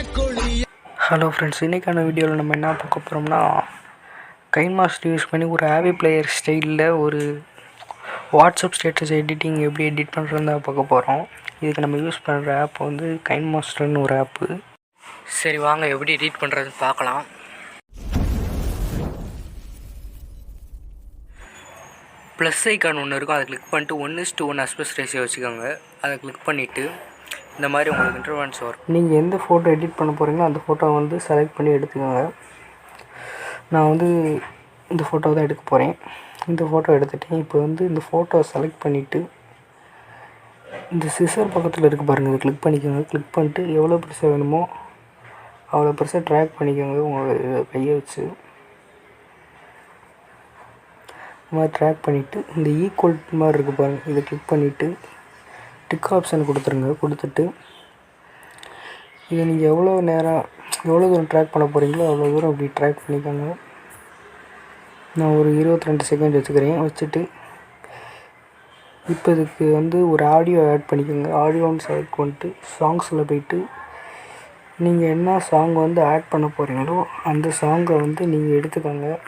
Hello friends, இன்றைக்கான வீடியோவில் நம்ம என்ன பார்க்க போகிறோம்னா கைன்மாஸ்டர் யூஸ் பண்ணி ஒரு ஆவி பிளேயர் ஸ்டைலில் ஒரு வாட்ஸ்அப் ஸ்டேட்டஸ் எடிட்டிங் எப்படி எடிட் பண்ணுறதுன்னு தான் பார்க்க போகிறோம். இதுக்கு நம்ம யூஸ் பண்ணுற ஆப் வந்து கைன்மாஸ்டர்னு ஒரு ஆப்பு. சரி வாங்க எப்படி எடிட் பண்ணுறதுன்னு பார்க்கலாம். ப்ளஸ் ஐக்கான் ஒன்று இருக்கும், அதை கிளிக் பண்ணிட்டு 1:1 ஆஸ்பெக்ட் ரேஷியோ வச்சுக்கோங்க. அதை கிளிக் பண்ணிவிட்டு இந்த மாதிரி உங்களுக்கு இன்டர்வென்ஸ் வரும். நீங்கள் எந்த ஃபோட்டோ எடிட் பண்ண போகிறீங்களோ அந்த ஃபோட்டோ வந்து செலக்ட் பண்ணி எடுத்துக்கோங்க. நான் வந்து இந்த ஃபோட்டோ தான் எடுக்க போகிறேன். இந்த ஃபோட்டோ எடுத்துகிட்டேன். இப்போ வந்து இந்த ஃபோட்டோவை செலக்ட் பண்ணிவிட்டு இந்த சிசர் பக்கத்தில் இருக்க பாருங்கள், இதை கிளிக் பண்ணிக்கோங்க. கிளிக் பண்ணிட்டு எவ்வளோ பெருசாக வேணுமோ அவ்வளோ பெருசாக ட்ராக் பண்ணிக்கோங்க. உங்கள் கையை வச்சு இந்த மாதிரி ட்ராக் பண்ணிவிட்டு இந்த ஈக்குவல் மாதிரி இருக்குது பாருங்கள், இதை கிளிக் பண்ணிவிட்டு டிக் ஆப்ஷன் கொடுத்துருங்க. கொடுத்துட்டு இதை நீங்கள் எவ்வளோ தூரம் ட்ராக் பண்ண போகிறீங்களோ அவ்வளோ தூரம் அப்படி ட்ராக் பண்ணிக்கோங்க. நான் ஒரு 22 செகண்ட் வச்சுக்கிறேன். வச்சுட்டு இப்போ இதுக்கு வந்து ஒரு ஆடியோ ஆட் பண்ணிக்கோங்க. ஆடியோன்னு செலக்ட் பண்ணிட்டு சாங்ஸில் போய்ட்டு நீங்கள் என்ன சாங் வந்து ஆட் பண்ண போகிறீங்களோ அந்த சாங்கை வந்து நீங்கள் எடுத்துக்கோங்க.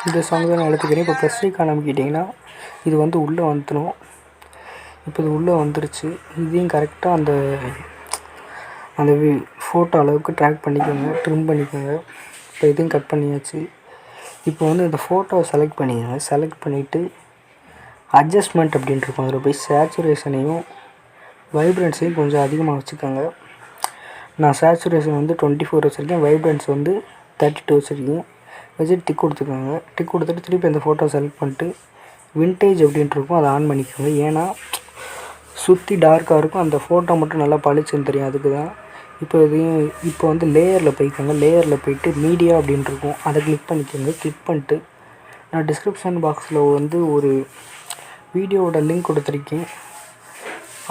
இந்த சாங் தான் நான் எடுத்துக்கிறேன். இப்போ ப்ளஸ் ஐக்கான் அமைக்கிட்டிங்கன்னா இது வந்து உள்ளே வந்துடும். இப்போ இது உள்ளே வந்துருச்சு. இதையும் கரெக்டாக அந்த ஃபோட்டோ அளவுக்கு ட்ராக் பண்ணிக்கோங்க, ட்ரிம் பண்ணிக்கோங்க. இப்போ இதையும் கட் பண்ணியாச்சு. இப்போ வந்து இந்த ஃபோட்டோவை செலக்ட் பண்ணிக்கோங்க. செலக்ட் பண்ணிவிட்டு அட்ஜஸ்ட்மெண்ட் அப்படின்ட்டு இருக்கும், அதில் போய் சேச்சுரேஷனையும் வைப்ரன்ஸையும் கொஞ்சம் அதிகமாக வச்சுக்கோங்க. நான் சேச்சுரேஷன் வந்து 24 வச்சுருக்கேன், வைப்ரன்ஸ் வந்து 32 வச்சுருக்கேன். வச்சுட்டு டிக் கொடுத்துக்கோங்க. டிக் கொடுத்துட்டு திருப்பி அந்த ஃபோட்டோ செலக்ட் பண்ணிட்டு விண்டேஜ் அப்படின்ட்டு இருக்கும், அதை ஆன் பண்ணிக்கோங்க. ஏன்னா சுற்றி டார்க்காக இருக்கும், அந்த ஃபோட்டோ மட்டும் நல்லா பளிச்சுன்னு தெரியும், அதுக்கு தான். இப்போ வந்து லேயரில் போய்க்கோங்க. லேயரில் போய்ட்டு மீடியா அப்படின்ட்டு இருக்கும், அதை கிளிக் பண்ணிக்கோங்க. கிளிக் பண்ணிட்டு நான் டிஸ்கிரிப்ஷன் பாக்ஸில் வந்து ஒரு வீடியோவோட லிங்க் கொடுத்துருக்கேன்.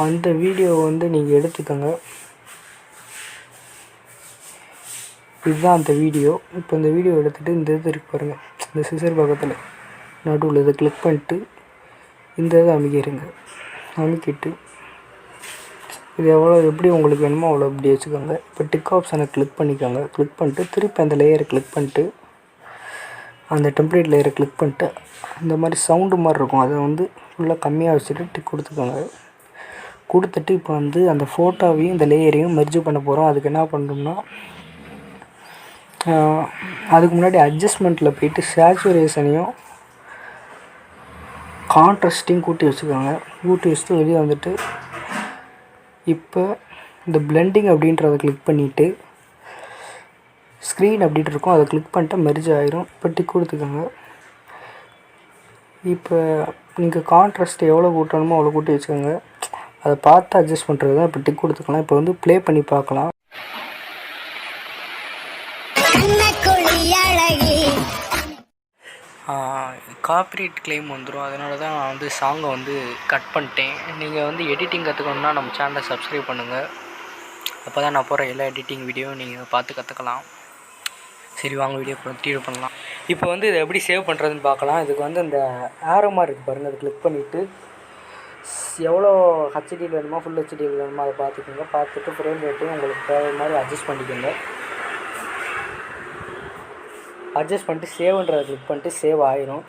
அந்த வீடியோவை வந்து நீங்கள் எடுத்துக்கோங்க. இதுதான் அந்த வீடியோ. இப்போ இந்த வீடியோ எடுத்துகிட்டு இந்த இது இருக்கு பாருங்கள், இந்த சிசர் பக்கத்தில் நடுவில் இதை கிளிக் பண்ணிட்டு இந்த இதை அமைக்கிடுங்க. அமைக்கிட்டு இது எப்படி உங்களுக்கு வேணுமோ அவ்வளோ இப்படி வச்சுக்கோங்க. இப்போ டிக் ஆப்ஷனை கிளிக் பண்ணிக்கோங்க. கிளிக் பண்ணிட்டு திருப்பி அந்த லேயரை கிளிக் பண்ணிட்டு அந்த டெம்ப்ளேட் லேயரை கிளிக் பண்ணிட்டு இந்த மாதிரி சவுண்டு மாதிரி இருக்கும், அதை வந்து ஃபுல்லாக கம்மியாக வச்சுட்டு டிக் கொடுத்துக்கோங்க. கொடுத்துட்டு இப்போ வந்து அந்த ஃபோட்டோவையும் இந்த லேயரையும் மெர்ஜ் பண்ண போகிறோம். அதுக்கு என்ன பண்ணணும்னா அதுக்கு முன்னாடி அட்ஜஸ்ட்மெண்ட்டில் போய்ட்டு சேச்சுரேஷனையும் கான்ட்ராஸ்ட்டையும் கூட்டி வச்சுக்கோங்க. கூட்டி வச்சுட்டு வெளியே வந்துட்டு இப்போ இந்த பிளெண்டிங் அப்படின்றத கிளிக் பண்ணிவிட்டு ஸ்க்ரீன் அப்படின்ட்டு இருக்கும், அதை கிளிக் பண்ணிட்டு மெர்ஜ் ஆயிரும். இப்போ டிக் கொடுத்துக்கோங்க. இப்போ நீங்கள் கான்ட்ராஸ்ட் எவ்வளோ கூட்டணுமோ அவ்வளோ கூட்டி வச்சுக்கோங்க. அதை பார்த்து அட்ஜஸ்ட் பண்ணுறது தான். இப்போ டிக் கொடுத்துக்கலாம். இப்போ வந்து ப்ளே பண்ணி பார்க்கலாம். காப்பிரைட் கிளைம் வந்துடும், அதனால தான் நான் வந்து சாங்கை வந்து கட் பண்ணிட்டேன். நீங்கள் வந்து எடிட்டிங் கற்றுக்கணுன்னா நம்ம சேனலை சப்ஸ்கிரைப் பண்ணுங்கள். அப்போ தான் நான் போகிற எல்லா எடிட்டிங் வீடியோவும் நீங்கள் பார்த்து கற்றுக்கலாம். சரி வாங்க வீடியோ கண்டினியூ பண்ணலாம். இப்போ வந்து இதை எப்படி சேவ் பண்ணுறதுன்னு பார்க்கலாம். இதுக்கு வந்து இந்த ஆரோ மாதிரி இருக்குது பாருங்கள், அதை கிளிக் பண்ணிவிட்டு எவ்வளோ ஹெச்டியில் வேணுமோ ஃபுல் ஹெச்டியில் வேணுமோ அதை பார்த்துக்கோங்க. பார்த்துட்டு ஃப்ரேம் ரேட்டையும் உங்களுக்கு தேவை மாதிரி அட்ஜஸ்ட் பண்ணிக்கோங்க. அட்ஜஸ்ட் பண்ணிட்டு சேவ்ன்றதை கிளிக் பண்ணிட்டு சேவ் ஆயிரும்.